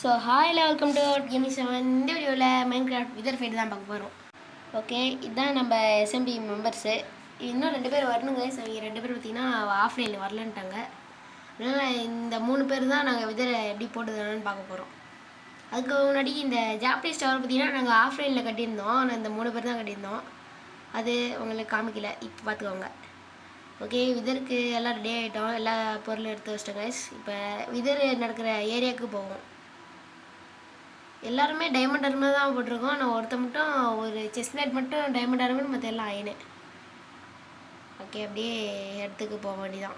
So hi all welcome to gaming seven. இந்த வீடியோவில் Minecraft wither fight தான் பார்க்க போகிறோம். ஓகே, இதுதான் நம்ம எஸ்எம்பி மெம்பர்ஸு. இன்னும் 2 பேர் வரணுங்க. ஸோ 2 பேர் பார்த்திங்கன்னா ஆஃப்லைனில் வரலன்ட்டாங்க. அதனால் இந்த 3 பேர் தான் நாங்கள் விதரை எப்படி போட்டுதானு பார்க்க போகிறோம். அதுக்கு முன்னாடி இந்த ஜாப்பனீஸ் டவர் பார்த்திங்கன்னா நாங்கள் ஆஃப்லைனில் கட்டியிருந்தோம். ஆனால் இந்த 3 பேர் தான் கட்டியிருந்தோம். அது உங்களுக்கு காமிக்கல, இப்போ பார்த்துக்கோங்க. ஓகே, விதருக்கு எல்லாம் ரெடி ஆகிட்டோம். எல்லா பொருளும் எடுத்து வச்சிட்டோம் கைஸ். இப்போ விதர் நடக்கிற ஏரியாவுக்கு போவோம். எல்லாருமே டைமண்ட் ஆர்மர் தான் போட்டிருக்கோம். நான் ஒருத்த மட்டும் ஒரு செஸ்ட் பிளேட் மட்டும் டைமண்ட் ஆர்மர், மற்ற எல்லாம் ஆயினேன். ஓகே, அப்படியே இடத்துக்கு போக வேண்டியதான்.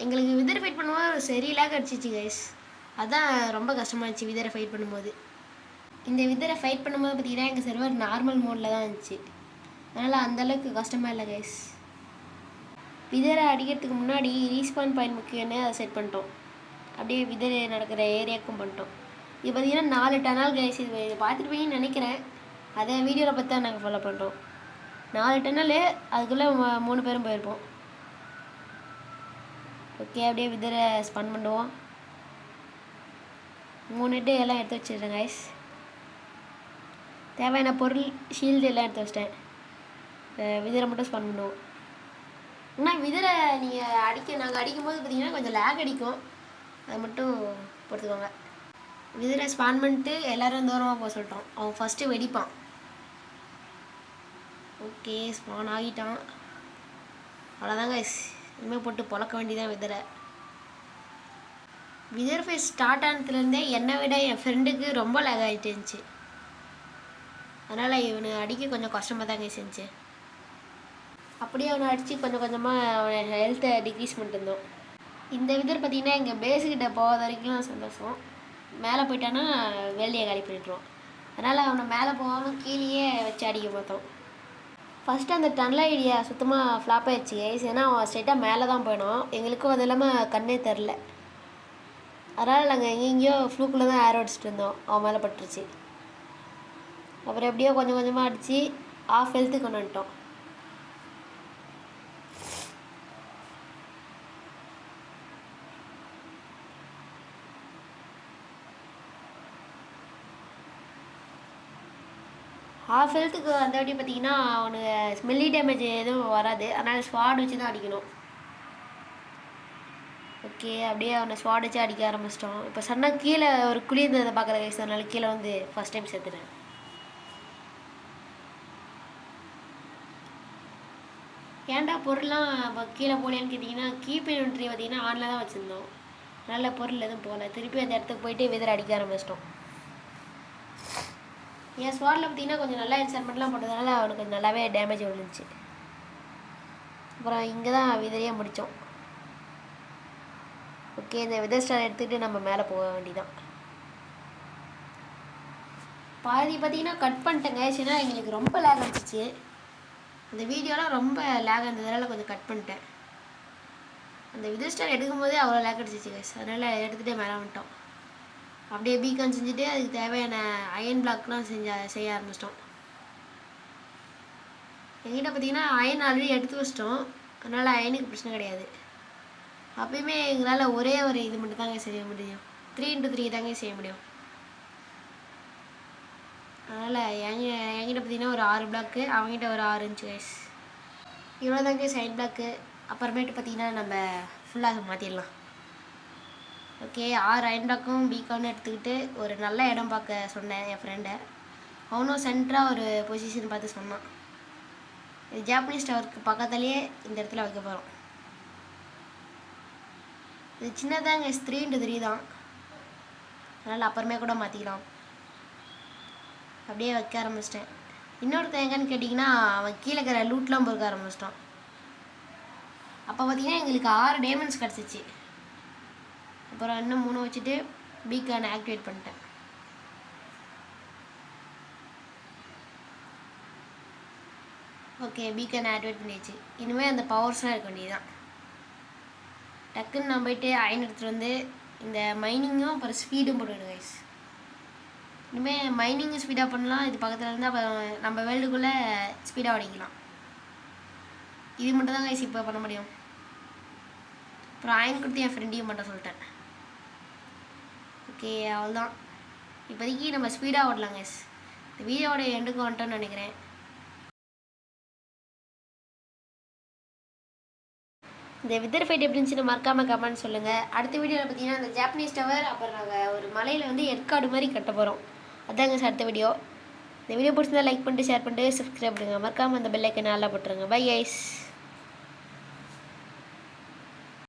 எங்களுக்கு விதரை ஃபைட் பண்ணும்போது சரியில்லாக கிடச்சிச்சு கைஸ். அதுதான் ரொம்ப கஷ்டமாகிடுச்சு விதரை ஃபைட் பண்ணும்போது. இந்த விதரை ஃபைட் பண்ணும்போது பார்த்திங்கன்னா எங்கள் சர்வர் நார்மல் மோடில் தான் இருந்துச்சு. அதனால் அந்தளவுக்கு கஷ்டமாக இல்லை கைஸ். விதரை அடிக்கிறதுக்கு முன்னாடி ரீஸ்பான் பாயிண்ட் முக்கியன்னு அதை செட் பண்ணிட்டோம். அப்படியே விதரை நடக்கிற ஏரியாவுக்கும் பண்ணிட்டோம். இது பார்த்திங்கன்னா 4 டனல் கைஸ். இது பார்த்துருப்பீங்கன்னு நினைக்கிறேன். அதை வீடியோவில் பார்த்து தான் நாங்கள் ஃபாலோ பண்ணுறோம். 4 டனல், அதுக்குள்ளே 3 பேரும் போயிருப்போம். ஓகே, அப்படியே விதரை ஸ்பன் பண்ணுவோம். 3 ஹெட்டு எல்லாம் எடுத்து வச்சிடுறேன் கைஸ். தேவையான பொருள் ஷீல்டு எல்லாம் எடுத்து வச்சிட்டேன். விதரை மட்டும் ஸ்பன் பண்ணுவோம். ஆனால் விதரை நாங்கள் அடிக்கும்போது பார்த்திங்கன்னா கொஞ்சம் லேக் அடிக்கும். அதை மட்டும் பொறுத்துக்கோங்க. விதரை ஸ்பான் பண்ணிட்டு எல்லோரும் தூரமாக போக சொல்லிட்டோம். அவன் ஃபஸ்ட்டு வெடிப்பான். ஓகே, ஸ்பான் ஆகிட்டான். அவ்வளோதாங்க, இனிமேல் போட்டு பொழக்க வேண்டியதான் விதரை. விதர் ஃபைட் ஸ்டார்ட் ஆனதுலேருந்தே என்னை விட என் ஃப்ரெண்டுக்கு ரொம்ப லேக் ஆகிட்டு இருந்துச்சு. அதனால் இவனை அடிக்க கொஞ்சம் கஷ்டமாக தாங்க செஞ்சு. அப்படியே அவனை அடித்து கொஞ்சம் கொஞ்சமாக அவனை ஹெல்த்தை டிக்ரீஸ் பண்ணிட்டு இருந்தோம். இந்த விதர் பார்த்திங்கன்னா எங்கள் பேஸுக்கிட்ட போகாத வரைக்கும் சந்தோஷம். மேலே போயிட்டான்னா வேலையை காலி பண்ணிட்டுருவோம். அதனால் அவனை மேலே போகாமல் கீழேயே வச்சு அடிக்க பார்த்தோம். ஃபஸ்ட்டு அந்த டனல் ஐடியா சுத்தமாக ஃப்ளாப் ஆகிடுச்சு கைஸ். ஏன்னா அவன் ஸ்ட்ரெயிட்டாக மேலே தான் போயிடும். எங்களுக்கும் அது இல்லாமல் கண்ணே தெரில. அதனால் நாங்கள் எங்கேயோ ஃப்ளூக்கில் தான் ஏர் அடிச்சுட்டு இருந்தோம். அவன் மேலே பட்டுருச்சு. அப்புறம் எப்படியோ கொஞ்சம் கொஞ்சமாக அடித்து ஆஃப் ஹெல்த்துக்கு கொண்டு வந்துட்டோம். ஹாஃப் ஹெல்த்துக்கு அந்த வாட்டி பார்த்திங்கன்னா அவனுக்கு ஸ்மெல்லி டேமேஜ் எதுவும் வராது. அதனால் ஸ்வாட் வச்சு தான் அடிக்கணும். ஓகே, அப்படியே அவனை ஸ்வாட் வச்சு அடிக்க ஆரம்பிச்சிட்டோம். இப்போ சன்னாக கீழே ஒரு குழி இருந்ததை பார்க்குற கைஸ். அதனால கீழே வந்து ஃபஸ்ட் டைம் சேர்த்துட்டேன். ஏன்டா பொருள்லாம் கீழே போகலையான்னு கேட்டிங்கன்னா கீப் இன்வென்ட்ரி பார்த்திங்கன்னா ஆனில் தான் வச்சுருந்தோம். நல்ல பொருள் எதுவும் போகல. திருப்பி அந்த இடத்துக்கு போயிட்டு விதரை அடிக்க ஆரம்பிச்சிட்டோம். என் ஸ்வாட்டில் பார்த்திங்கன்னா கொஞ்சம் நல்லா என்சர்மெண்ட்லாம் போட்டதுனால அவனுக்கு கொஞ்சம் நல்லாவே டேமேஜ் விழுந்துச்சு. அப்புறம் இங்கே தான் விதரையாக முடித்தோம். ஓகே, இந்த விதர் ஸ்டார் எடுத்துகிட்டு நம்ம மேலே போக வேண்டியதான். பாதி பார்த்திங்கன்னா கட் பண்ணிட்டேங்க. ஏன்னா எங்களுக்கு ரொம்ப லேக் அடிச்சிச்சு. அந்த வீடியோலாம் ரொம்ப லேக் இருந்ததுனால கொஞ்சம் கட் பண்ணிட்டேன். அந்த விதர் ஸ்டார் எடுக்கும்போதே அவ்வளோ லேக் அடிச்சிச்சு கைஸ். அதனால் எடுத்துகிட்டே மேலே வந்துட்டோம். அப்படியே பீக்கான் செஞ்சுட்டு அதுக்கு தேவையான அயன் பிளாக்லாம் செய்ய ஆரம்பிச்சிட்டோம். எங்கிட்ட பார்த்திங்கன்னா அயன் ஆல்ரெடி எடுத்து வச்சிட்டோம். அதனால் அயனுக்கு பிரச்சனை கிடையாது. அப்பயுமே எங்களால் ஒரே ஒரு இது மட்டும் தாங்க செய்ய முடியும். 3x3 தாங்க செய்ய முடியும். அதனால் என்கிட்ட பார்த்திங்கன்னா ஒரு 6 பிளாக்கு, அவங்ககிட்ட ஒரு 6 இன்ச்சு கைஸ். இவ்வளோ தாங்க அயன் பிளாக்கு. அப்புறமேட்டு பார்த்திங்கன்னா நம்ம ஃபுல்லாக மாற்றிடலாம். ஓகே, 6 அயன் பிளாக்கும் பீக்கான்னு எடுத்துக்கிட்டு ஒரு நல்ல இடம் பார்க்க சொன்னேன் என் ஃப்ரெண்டை. அவனும் சென்டராக ஒரு பொசிஷன் பார்த்து சொன்னான். இது ஜாப்பனீஸ் டவருக்கு பக்கத்துலேயே இந்த இடத்துல வைக்க போகிறோம். இது சின்னதாங்க 3x3 தான். அதனால் அப்புறமே கூட மாற்றிக்கலாம். அப்படியே வைக்க ஆரம்பிச்சிட்டேன். இன்னொருத்தன் எங்கன்னு கேட்டிங்கன்னா அவன் கீழே இருக்கிற லூட்லாம் பொறுக்க ஆரம்பிச்சிட்டான். அப்போ பார்த்திங்கன்னா எங்களுக்கு 6 டைமண்ட்ஸ் கிடச்சிச்சு. அப்புறம் இன்னும் 3 வச்சுட்டு பீக்கானை ஆக்டிவேட் பண்ணிட்டேன். ஓகே, பீக்கானை ஆக்டிவேட் பண்ணிடுச்சு. இனிமேல் அந்த பவர்ஸ்லாம் இருக்க வேண்டியதுதான். டக்குன்னு நான் போயிட்டு அயன் எடுத்துகிட்டு வந்து இந்த மைனிங்கும் அப்புறம் ஸ்பீடும் போட்டுவிடுங்க கைஸ். இனிமேல் மைனிங்கும் ஸ்பீடாக பண்ணலாம். இது பக்கத்தில் இருந்தால் அப்போ நம்ம வேர்ல்டுக்குள்ளே ஸ்பீடாக உடைக்கலாம். இது மட்டும் தான் கைஸ் இப்போ பண்ண முடியும். அப்புறம் அயன் கொடுத்து என் ஃப்ரெண்டையும் மட்டும் சொல்லிட்டேன். ஓகே, அவ்வளோதான். இப்போதைக்கு நம்ம ஸ்பீடாக ஓடலாம் கைஸ். இந்த வீடியோட எண்டுக்கு வந்துட்டோன்னு நினைக்கிறேன். இந்த விதர் ஃபைட் எப்படி இருந்துச்சுன்னு மறக்காமல் கமெண்ட் சொல்லுங்கள். அடுத்த வீடியோவில் பார்த்தீங்கன்னா அந்த ஜாப்பனீஸ் டவர், அப்புறம் நாங்கள் ஒரு மலையில் வந்து ஏற்காடு மாதிரி கட்ட போகிறோம். அதாங்க சார் அடுத்த வீடியோ. இந்த வீடியோ பிடிச்சிருந்தா லைக் பண்ணிட்டு ஷேர் பண்ணிட்டு சப்ஸ்கிரைப் பண்ணுங்கள். மறக்காமல் அந்த பெல் ஐக்கனை நல்லா போட்டுருங்க. Bye guys.